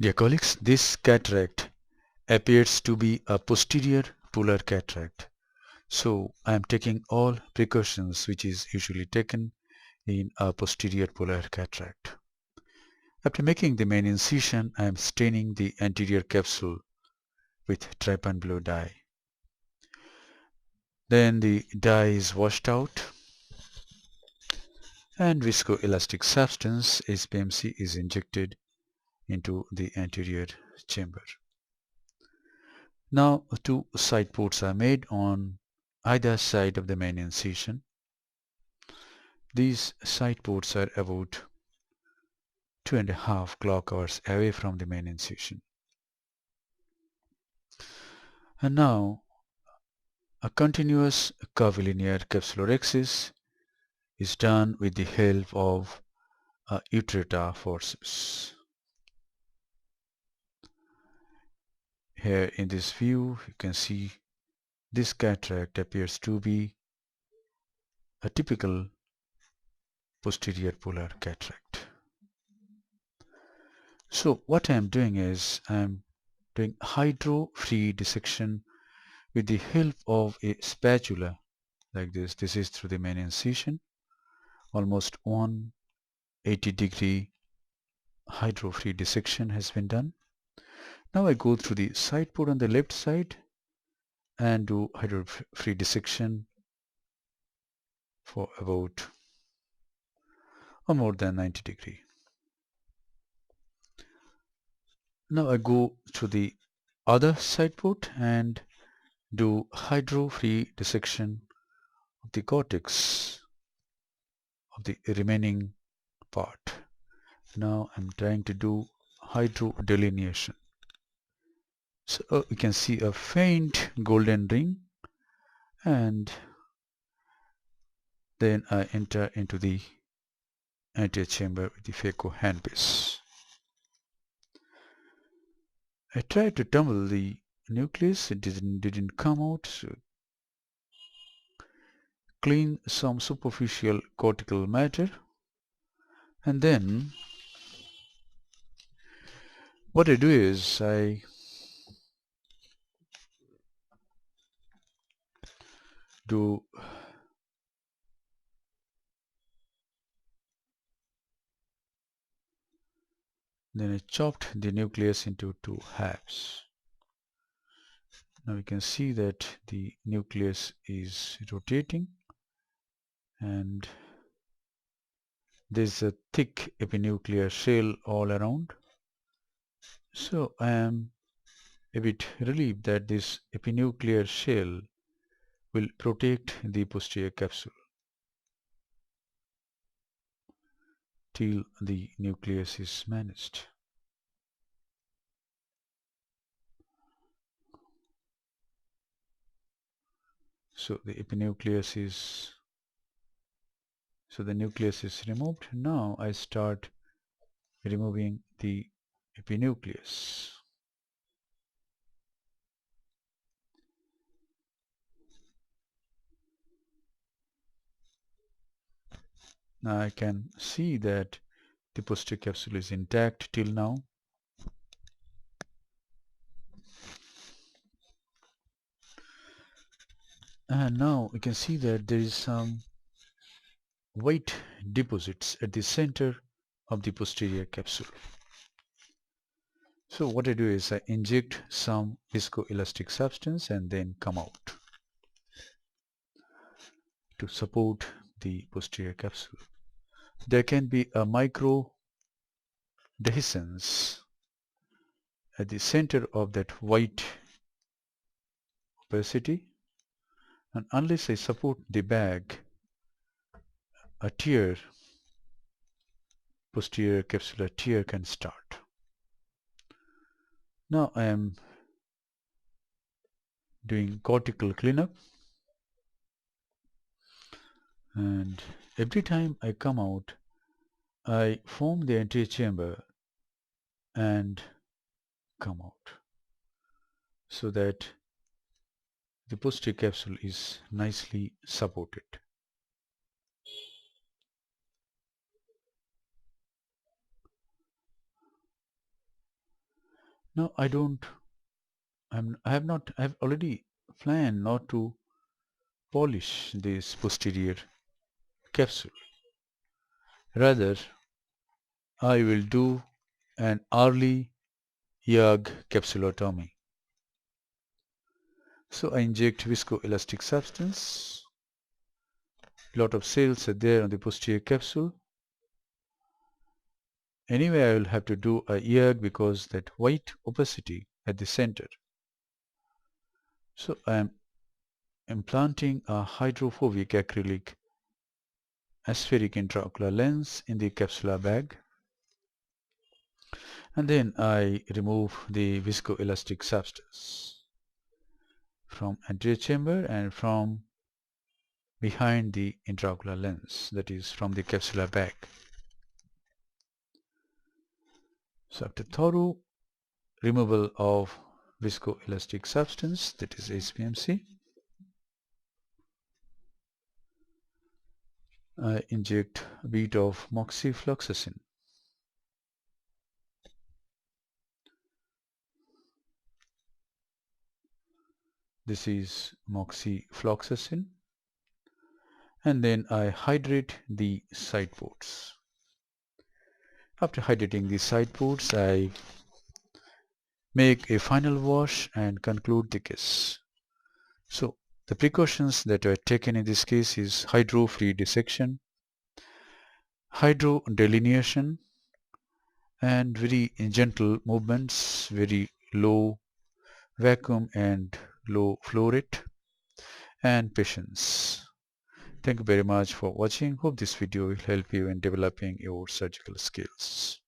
Dear colleagues, this cataract appears to be a posterior polar cataract. So I am taking all precautions which is usually taken in a posterior polar cataract. After making the main incision, I am staining the anterior capsule with trypan blue dye. Then the dye is washed out and viscoelastic substance PMC is injected into the anterior chamber. Now two side ports are made on either side of the main incision. These side ports are about 2.5 clock hours away from the main incision. And now a continuous curvilinear capsulorhexis is done with the help of a Utrata forceps. Here in this view you can see this cataract appears to be a typical posterior polar cataract. So what I am doing is I am doing hydro-free dissection with the help of a spatula like this. This is through the main incision, almost 180-degree hydro-free dissection has been done. Now I go through the side port on the left side and do hydro-free dissection for about or more than 90 degree. Now I go to the other side port and do hydro-free dissection of the cortex of the remaining part. Now I'm trying to do hydro delineation. So you can see a faint golden ring, and then I enter into the anterior chamber with the phaco handpiece. I tried to tumble the nucleus, it didn't come out. So clean some superficial cortical matter, and then what I do is I do then I chopped the nucleus into two halves. Now you can see that the nucleus is rotating and there's a thick epinuclear shell all around. So I am a bit relieved that this epinuclear shell will protect the posterior capsule till the nucleus is managed. So the nucleus is removed. Now I start removing the epinucleus. Now I can see that the posterior capsule is intact till now. And now you can see that there is some white deposits at the center of the posterior capsule. So what I do is I inject some viscoelastic substance and then come out to support the posterior capsule. There can be a micro dehiscence at the center of that white opacity, and unless I support the bag, a tear, posterior capsular tear, can start. Now I am doing cortical cleanup, and every time I come out I form the anterior chamber and come out so that the posterior capsule is nicely supported. Now I have already planned not to polish this posterior capsule. Rather, I will do an early YAG capsulotomy. So I inject viscoelastic substance. A lot of cells are there on the posterior capsule. Anyway, I will have to do a YAG because that white opacity at the center. So I am implanting a hydrophobic acrylic aspheric intraocular lens in the capsular bag, and then I remove the viscoelastic substance from anterior chamber and from behind the intraocular lens, that is from the capsular bag. So after thorough removal of viscoelastic substance, that is HPMC, I inject a bit of moxifloxacin. This is moxifloxacin, and then I hydrate the side ports. After hydrating the side ports, I make a final wash and conclude the case. So the precautions that are taken in this case is hydro-free dissection, hydrodelineation, and very gentle movements, very low vacuum and low flow rate, and patience. Thank you very much for watching. Hope this video will help you in developing your surgical skills.